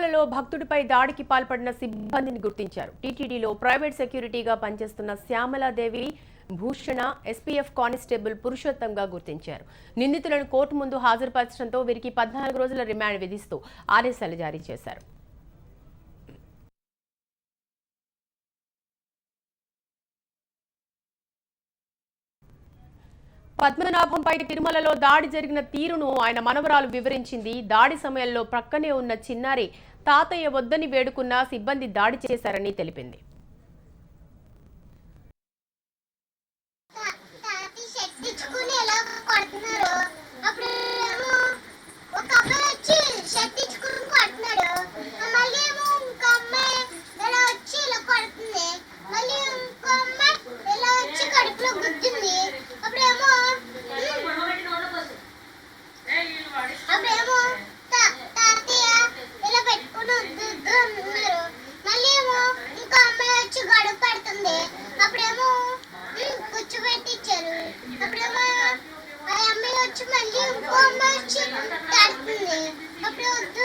తిరుమలలో భక్తుడిపై దాడికి పాల్పడిన సిబ్బందిని గుర్తించారు. టీటీడీలో ప్రైవేట్ సెక్యూరిటీగా పనిచేస్తున్న శ్యామలాదేవి భూషణ ఎస్పీఎఫ్ కానిస్టేబుల్ పురుషోత్తంగా గుర్తించారు. నిందితులను కోర్టు ముందు హాజరుపరచడంతో వీరికి 14 రోజుల రిమాండ్ విధిస్తూ ఆదేశాలు జారీ చేశారు. పద్మనాభంపై తిరుమలలో దాడి జరిగిన తీరును ఆయన మనవరాలు వివరించింది. దాడి సమయంలో ప్రక్కనే ఉన్న చిన్నారి తాతయ్య వద్దని వేడుకున్న సిబ్బంది దాడి చేశారని తెలిపింది. మళ్ళీ ఇంకో అమ్మాయి వచ్చి తడుతుంది. అప్పుడు వద్దు